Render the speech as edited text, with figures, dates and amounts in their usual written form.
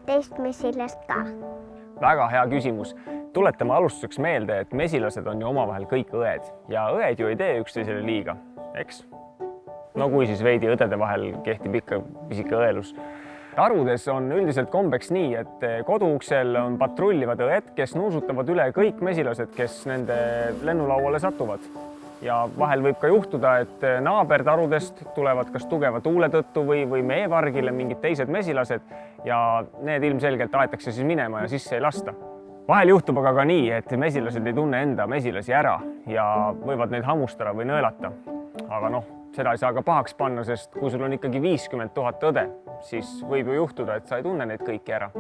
teist mesilast ka? Väga hea küsimus. Tuletame alustuseks meelde, et mesilased on ju omavahel kõik õed ja õed ju ei tee üksteisele liiga, eks? No kui siis veidi õdede vahel kehtib ikka pisike õelus. Tarudes on üldiselt kombeks nii, et koduuksel on patrullivad õed, kes nuusutavad üle kõik mesilased, kes nende lennulauale satuvad. Ja vahel võib ka juhtuda, et naabertarudest tulevad kas tugeva tuule tõttu või meevargile mingid teised mesilased ja need ilmselgelt aetakse siis minema ja sisse ei lasta. Vahel juhtub aga ka nii, et mesilased ei tunne enda mesilasi ära ja võivad neid hammustada või nõelata. Aga noh, seda ei saa ka pahaks panna, sest kui sul on ikkagi 50 000 õde, siis võib ju juhtuda, et sa ei tunne neid kõiki ära.